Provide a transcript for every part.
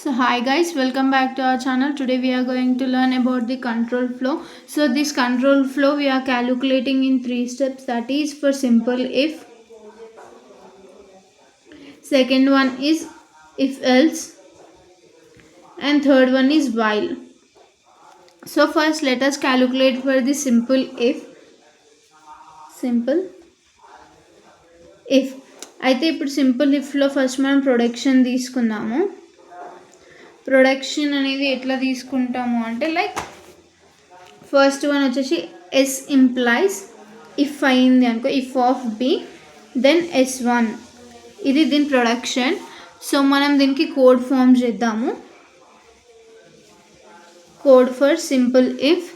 So hi guys, welcome back to our channel. Today we are going to learn about the control flow. So this control flow we are calculating in 3 steps, that is for simple if, second one is if else, and third one is while. So first let us calculate for the simple if. అయితే ఇప్పుడు simple ఇఫ్లో first మనం production తీసుకుందాము. Production అనేది ఎట్లా తీసుకుంటాము అంటే like first one వచ్చేసి yes implies if అయింది అనుకో, if of B then S1, ఇది దీని ప్రొడక్షన్. సో మనం దీనికి కోడ్ ఫామ్ చేద్దాము. Code for simple if.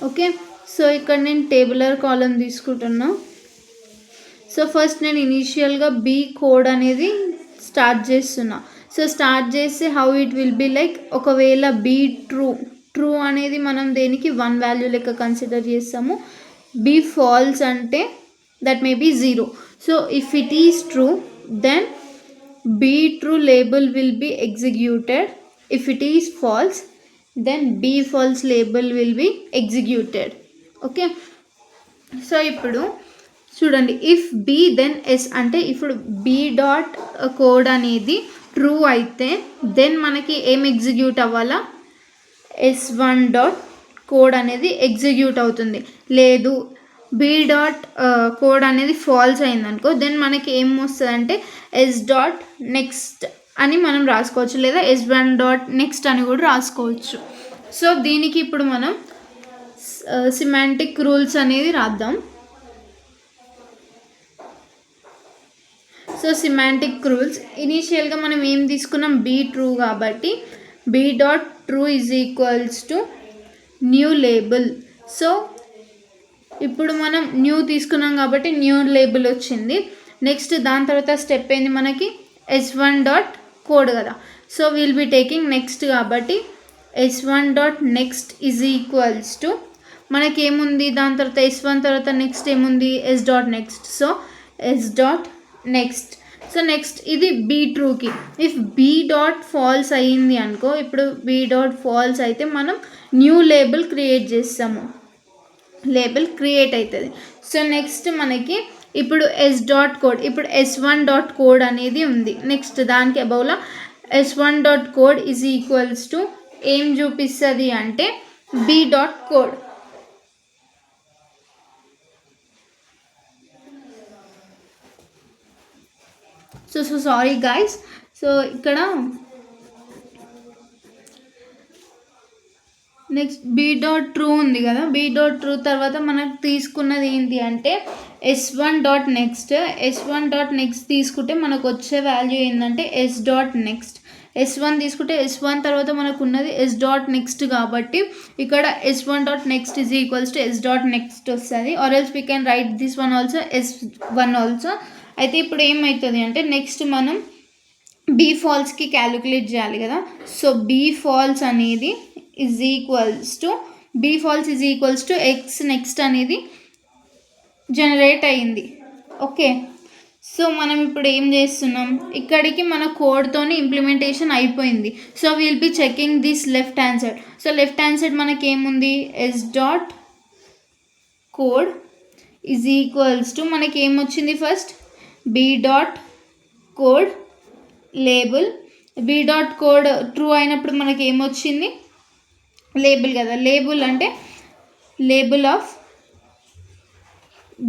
Okay, so ఇక్కడ నేను టేబులర్ కాలం తీసుకుంటున్నా. సో ఫస్ట్ నేను ఇనీషియల్గా బి కోడ్ అనేది స్టార్ట్ చేస్తున్నా. సో స్టార్ట్ చేస్తే how it will be like, ఒకవేళ బి ట్రూ అనేది మనం దేనికి 1 వాల్యూ లెక్క కన్సిడర్ చేస్తాము. బి ఫాల్స్ అంటే that may be 0. So if it is true then B true label will be executed. If it is false then B false label will be executed. Okay, so ఇప్పుడు చూడండి, if B then S అంటే ఇప్పుడు B dot code అనేది true అయితే then మనకి ఏం execute అవ్వాలా, S1 dot code అనేది ఎగ్జిక్యూట్ అవుతుంది. లేదు బి డాట్ కోడ్ అనేది ఫాల్స్ అయిందనుకో దెన్ మనకి ఏం వస్తుంది అంటే ఎస్ డాట్ నెక్స్ట్ అని మనం రాసుకోవచ్చు, లేదా S1 డాట్ నెక్స్ట్ అని కూడా రాసుకోవచ్చు. సో దీనికి ఇప్పుడు మనం సిమాంటిక్ రూల్స్ అనేది రాద్దాం. సో సిమాంటిక్ రూల్స్ ఇనీషియల్గా మనం ఏం తీసుకున్నాం, బీ ట్రూ కాబట్టి B dot true is equals to new label. So ఇప్పుడు మనం న్యూ తీసుకున్నాం కాబట్టి న్యూ లేబుల్ వచ్చింది. నెక్స్ట్ దాని తర్వాత స్టెప్ ఏంది మనకి, S1 డాట్ కోడ్ కదా. So will be taking next కాబట్టి S1 dot next is equals to మనకి ఏముంది, దాని తర్వాత S1 తర్వాత నెక్స్ట్ ఏముంది, S dot next. So S dot next. So next ఇది బీ ట్రూకి. ఇఫ్ బీ డాట్ ఫాల్స్ అయ్యింది అనుకో, ఇప్పుడు బీ డాట్ ఫాల్స్ అయితే మనం న్యూ లేబుల్ క్రియేట్ చేస్తాము, లేబుల్ క్రియేట్ అవుతుంది. సో నెక్స్ట్ మనకి ఇప్పుడు ఎస్ డాట్ కోడ్, ఇప్పుడు S1 డాట్ కోడ్ అనేది ఉంది. నెక్స్ట్ దానికి అబౌవ్లో S1 dot code is equals to ఏం చూపిస్తుంది అంటే be dot code. So sorry guys, so ఇక్కడ నెక్స్ట్ బీ డాట్ ట్రూ ఉంది కదా, బీ డాట్ ట్రూ తర్వాత మనకు తీసుకున్నది ఏంటి అంటే S1 dot next. S1 dot next తీసుకుంటే మనకు వచ్చే వాల్యూ ఏంటంటే S డాట్ నెక్స్ట్. S1 తీసుకుంటే S1 తర్వాత మనకు ఉన్నది S డాట్ నెక్స్ట్ కాబట్టి ఇక్కడ S1 dot next is equals to S dot next వస్తుంది. Or else we can write this one also S1 also. అయితే ఇప్పుడు ఏమవుతుంది అంటే నెక్స్ట్ మనం బీ ఫాల్స్కి క్యాలిక్యులేట్ చేయాలి కదా. సో బీ ఫాల్స్ అనేది is equals to X next అనేది జనరేట్ అయ్యింది. ఓకే, సో మనం ఇప్పుడు ఏం చేస్తున్నాం, ఇక్కడికి మన కోడ్తోని ఇంప్లిమెంటేషన్ అయిపోయింది. So will be checking this left hand side. So left hand side మనకి ఏముంది, S dot code is equals to మనకి ఏమొచ్చింది, first B dot code label. B dot code true అయినప్పుడు మనకి ఏమొచ్చింది, లేబుల్ కదా. లేబుల్ అంటే label of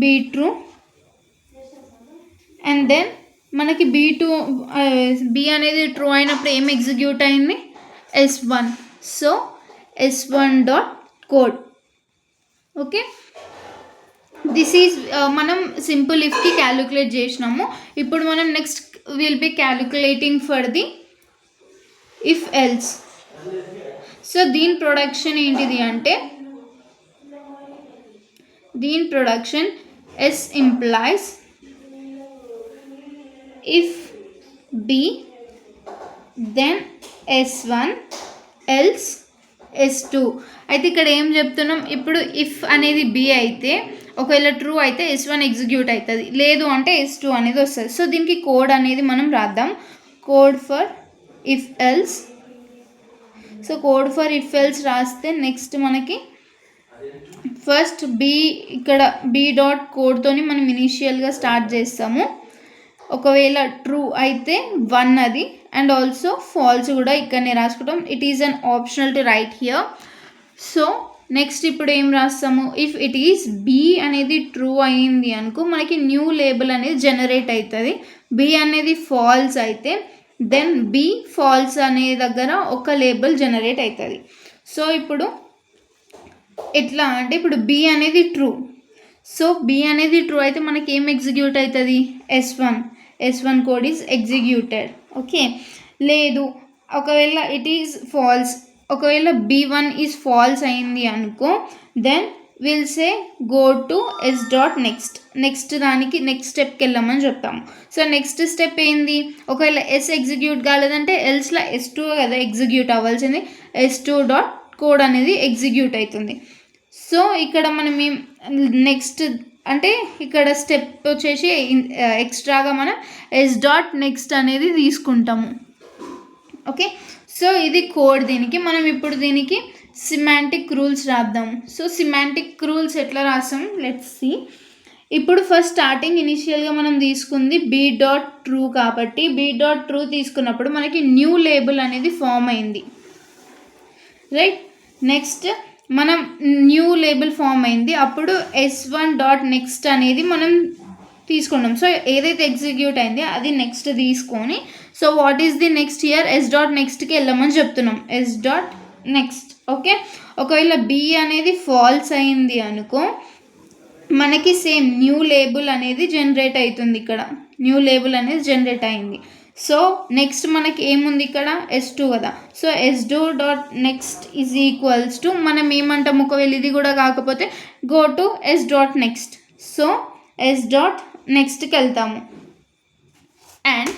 B true. And then మనకి బీ అనేది ట్రూ అయినప్పుడు ఏం ఎగ్జిక్యూట్ అయింది, S1. So S1 dot code. Okay, this is మనం సింపుల్ ఇఫ్కి క్యాలిక్యులేట్ చేసినాము. ఇప్పుడు మనం next will be calculating for the if else. So దీని ప్రొడక్షన్ ఏంటిది అంటే, దీని production S implies if B then S1 else S2. అయితే ఇక్కడ ఏం చెప్తున్నాం, ఇప్పుడు ఇఫ్ అనేది బి అయితే ఒకవేళ ట్రూ అయితే S1 ఎగ్జిక్యూట్ అవుతుంది, లేదు అంటే S2 అనేది వస్తుంది. సో దీనికి కోడ్ అనేది మనం రాద్దాం. Code for if else. So code for if else రాస్తే నెక్స్ట్ మనకి ఫస్ట్ బి, ఇక్కడ బి డాట్ కోడ్తోని మనం ఇనీషియల్గా స్టార్ట్ చేస్తాము. ఒకవేళ ట్రూ అయితే 1 అది, అండ్ ఆల్సో ఫాల్స్ కూడా ఇక్కడనే రాసుకుంటాం. It is an optional to right here. So next ఇప్పుడు ఏం రాస్తాము, ఇఫ్ ఇట్ ఈస్ బి అనేది ట్రూ అయింది అనుకో మనకి న్యూ లేబుల్ అనేది జనరేట్ అవుతుంది. బి అనేది ఫాల్స్ అయితే దెన్ బి ఫాల్స్ అనే దగ్గర ఒక లేబుల్ జనరేట్ అవుతుంది. సో ఇప్పుడు ఎట్లా అంటే ఇప్పుడు బి అనేది ట్రూ. సో బి అనేది ట్రూ అయితే మనకి ఏం ఎగ్జిక్యూట్ అవుతుంది, S1 code is executed. Okay, లేదు ఒకవేళ ఇట్ ఈజ్ ఫాల్స్, ఒకవేళ B1 ఈజ్ ఫాల్స్ అయింది అనుకో then will say go to S dot next దానికి నెక్స్ట్ స్టెప్కి వెళ్ళామని చెప్తాము. సో నెక్స్ట్ స్టెప్ ఏంది, ఒకవేళ S ఎగ్జిక్యూట్ కాలేదంటే ఎల్స్లో S2 కదా ఎగ్జిక్యూట్ అవ్వాల్సింది, S2 డాట్ కోడ్ అనేది ఎగ్జిక్యూట్ అవుతుంది. సో ఇక్కడ మనం నెక్స్ట్ అంటే ఇక్కడ స్టెప్ వచ్చేసి ఎక్స్ట్రాగా మనం S డాట్ నెక్స్ట్ అనేది తీసుకుంటాము. ఓకే, సో ఇది కోడ్. దీనికి మనం ఇప్పుడు దీనికి సిమాంటిక్ రూల్స్ రాద్దాము. సో సిమాంటిక్ రూల్స్ ఎట్లా రాస్తాం లెట్స్ సీ. ఇప్పుడు ఫస్ట్ స్టార్టింగ్ ఇనిషియల్గా మనం తీసుకుంది బీ డాట్ ట్రూ కాబట్టి బీ డాట్ ట్రూ తీసుకున్నప్పుడు మనకి న్యూ లేబుల్ అనేది ఫామ్ అయింది, రైట్. నెక్స్ట్ మనం న్యూ లేబుల్ ఫామ్ అయింది, అప్పుడు S1 డాట్ నెక్స్ట్ అనేది మనం తీసుకున్నాం. సో ఏదైతే ఎగ్జిక్యూట్ అయింది అది నెక్స్ట్ తీసుకొని, so what is the next year S dot నెక్స్ట్కి వెళ్ళమని చెప్తున్నాం, S డాట్ నెక్స్ట్. ఓకే, ఒకవేళ బి అనేది ఫాల్స్ అయింది అనుకో మనకి సేమ్ న్యూ లేబుల్ అనేది జనరేట్ అవుతుంది. ఇక్కడ న్యూ లేబుల్ అనేది జనరేట్ అయింది. సో నెక్స్ట్ మనకి ఏముంది ఇక్కడ S2 కదా. So S2 dot next is equals to మనం ఏమంటాము, ఒకవేళ ఇది కూడా కాకపోతే go to S dot next. So S dot నెక్స్ట్కి వెళ్తాము. అండ్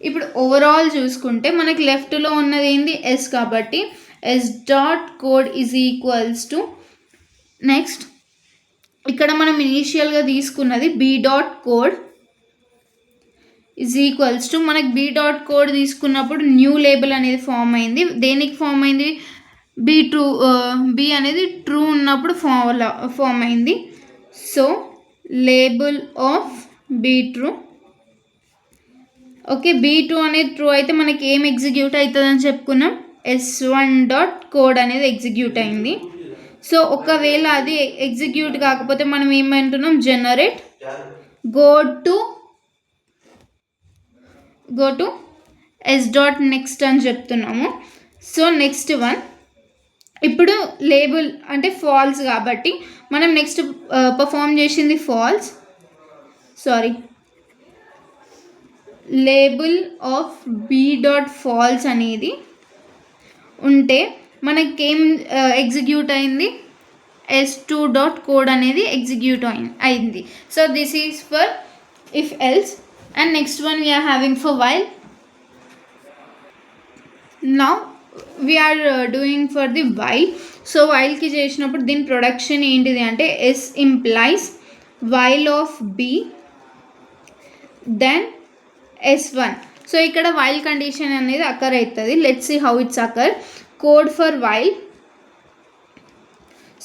ఇప్పుడు ఓవరాల్ చూసుకుంటే మనకి లెఫ్ట్లో ఉన్నది ఏంది S కాబట్టి S dot code is equals to next ఇక్కడ మనం ఇనీషియల్గా తీసుకున్నది be dot code is equals to మనకి బీ డాట్ కోడ్ తీసుకున్నప్పుడు న్యూ లేబుల్ అనేది ఫామ్ అయింది. దేనికి ఫామ్ అయింది, బి అనేది ట్రూ ఉన్నప్పుడు ఫామ్ అయింది. So label of B true. Okay, B2 అనేది ట్రూ అయితే మనకి ఏం ఎగ్జిక్యూట్ అవుతుంది అని చెప్పుకున్నాం, S1 డాట్ కోడ్ అనేది ఎగ్జిక్యూట్ అయింది. సో ఒకవేళ అది ఎగ్జిక్యూట్ కాకపోతే మనం ఏమంటున్నాం, generate go to S dot next అని చెప్తున్నాము. సో నెక్స్ట్ వన్ ఇప్పుడు లేబుల్ అంటే ఫాల్స్ కాబట్టి మనం నెక్స్ట్ పర్ఫామ్ చేసింది label of B dot false అనేది ఉంటే మనకేం ఎగ్జిక్యూట్ అయింది, S2 డాట్ కోడ్ అనేది ఎగ్జిక్యూట్ అయింది. So this is for if else. And next one we are having for while. Now we are doing for the while. So వైల్కి చేసినప్పుడు దీని ప్రొడక్షన్ ఏంటిది అంటే S implies while of B then S1. So ఇక్కడ while condition అనేది occur అవుతుంది. Let's see how it's occur. Code for while.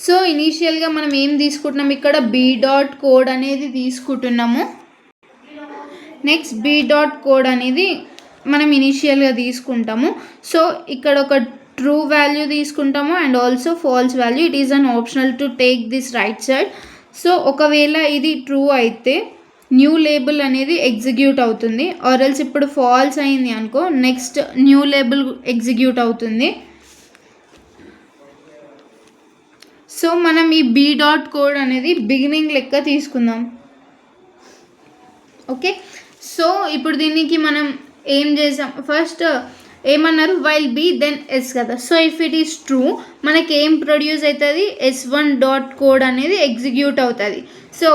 So ఇనీషియల్గా మనం ఏం తీసుకుంటున్నాము, ఇక్కడ బీ డాట్ కోడ్ అనేది తీసుకుంటున్నాము. నెక్స్ట్ బీ డాట్ కోడ్ అనేది మనం ఇనీషియల్గా తీసుకుంటాము. సో ఇక్కడ ఒక ట్రూ వాల్యూ తీసుకుంటాము and also falls value. It is an optional to take this right side. So ఒకవేళ ఇది ట్రూ అయితే న్యూ లేబుల్ అనేది ఎగ్జిక్యూట్ అవుతుంది, ఆర్ ఎల్స్ ఇప్పుడు ఫాల్స్ అయింది అనుకో నెక్స్ట్ న్యూ లేబుల్ ఎగ్జిక్యూట్ అవుతుంది. సో మనం ఈ బీ డాట్ కోడ్ అనేది బిగినింగ్ లెక్క తీసుకుందాం. ఓకే, సో ఇప్పుడు దీనికి మనం ఏం చేసాం, ఫస్ట్ ఏమన్నారు, వైల్ బీ దెన్ ఎస్ కదా. So if it is true మనకి ఏం ప్రొడ్యూస్ అవుతుంది, S1 డాట్ కోడ్ అనేది ఎగ్జిక్యూట్ అవుతుంది. సో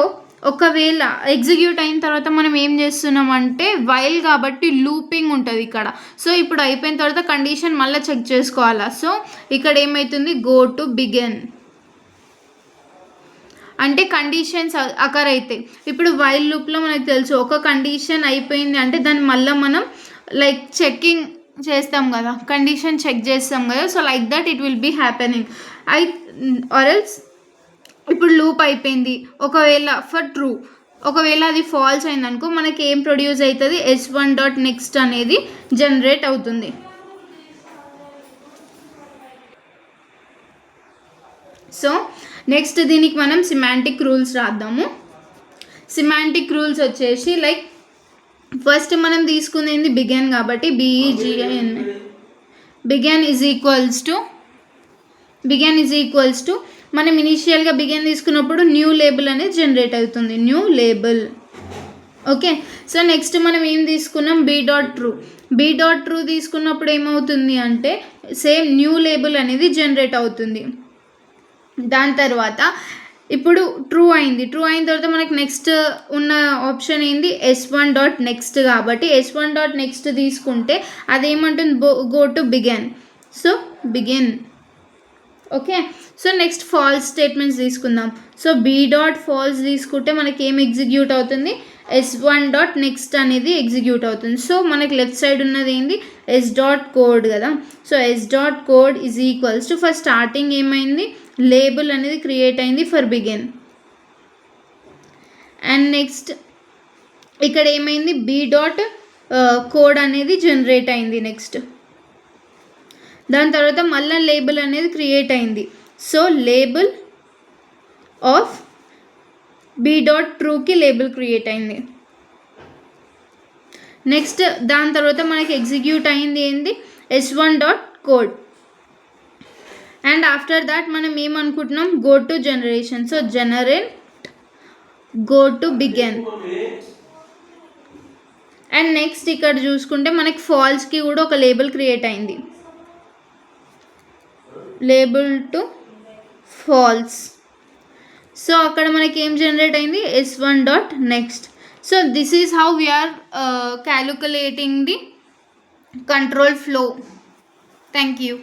ఒకవేళ ఎగ్జిక్యూట్ అయిన తర్వాత మనం ఏం చేస్తున్నామంటే వైల్ కాబట్టి లూపింగ్ ఉంటుంది ఇక్కడ. సో ఇప్పుడు అయిపోయిన తర్వాత కండిషన్ మళ్ళీ చెక్ చేసుకోవాలా. సో ఇక్కడ ఏమవుతుంది, గో టు బిగిన్ అంటే కండిషన్స్ అకర్ అవుతాయి. ఇప్పుడు వైల్ లూప్లో మనకు తెలుసు ఒక కండిషన్ అయిపోయింది అంటే దాన్ని మళ్ళీ మనం లైక్ చెకింగ్ చేస్తాం కదా, కండిషన్ చెక్ చేస్తాం కదా, so like that it will be happening. Or else ఇప్పుడు లూప్ అయిపోయింది, ఒకవేళ ఫర్ ట్రూ, ఒకవేళ అది ఫాల్స్ అయిందనుకో మనకి ఏం ప్రొడ్యూస్ అవుతుంది, s1.next అనేది జనరేట్ అవుతుంది. సో నెక్స్ట్ దీనికి మనం సిమాంటిక్ రూల్స్ రాద్దాము. సిమాంటిక్ రూల్స్ వచ్చేసి లైక్ ఫస్ట్ మనం తీసుకునేది బిగన్ కాబట్టి BEGIN, began is equals to మనం ఇనిషియల్గా బిగన్ తీసుకున్నప్పుడు న్యూ లేబుల్ అనేది జనరేట్ అవుతుంది, new label. Okay, so next మనం ఏం తీసుకున్నాం, b.true తీసుకున్నప్పుడు ఏమవుతుంది అంటే సేమ్ న్యూ లేబుల్ అనేది జనరేట్ అవుతుంది. దాని తర్వాత ఇప్పుడు ట్రూ అయిన తర్వాత మనకి నెక్స్ట్ ఉన్న ఆప్షన్ ఏంది, s1.next కాబట్టి s1.next తీసుకుంటే అదేమంటుంది, go to begin, so begin. Okay, so next false statements తీసుకుందాం. సో b.false తీసుకుంటే మనకి ఏం ఎగ్జిక్యూట్ అవుతుంది, s1.next అనేది ఎగ్జిక్యూట్ అవుతుంది. సో మనకి లెఫ్ట్ సైడ్ ఉన్నది ఏంది, s.code కదా. So s.code is equals to for starting ఏమైంది, లేబుల్ అనేది క్రియేట్ అయింది ఫర్ బిగిన్, అండ్ నెక్స్ట్ ఇక్కడ ఏమైంది, b.code అనేది జనరేట్ అయింది నెక్స్ట్. దాని తర్వాత మళ్ళీ లేబుల్ అనేది క్రియేట్ అయింది. సో లేబుల్ ఆఫ్ b.trueకి లేబుల్ క్రియేట్ అయింది. నెక్స్ట్ దాని తర్వాత మనకి ఎగ్జిక్యూట్ అయింది ఏంది, s1.code, అండ్ ఆఫ్టర్ దాట్ మనం ఏమనుకుంటున్నాం, go to generation, so generate go to begin. And next ఇక్కడ చూసుకుంటే మనకి ఫాల్స్కి కూడా ఒక లేబుల్ క్రియేట్ అయింది, లేబుల్ టు ఫాల్స్. సో అక్కడ మనకి ఏం జనరేట్ అయింది, s1.next. So this is how we are calculating the control flow. Thank you.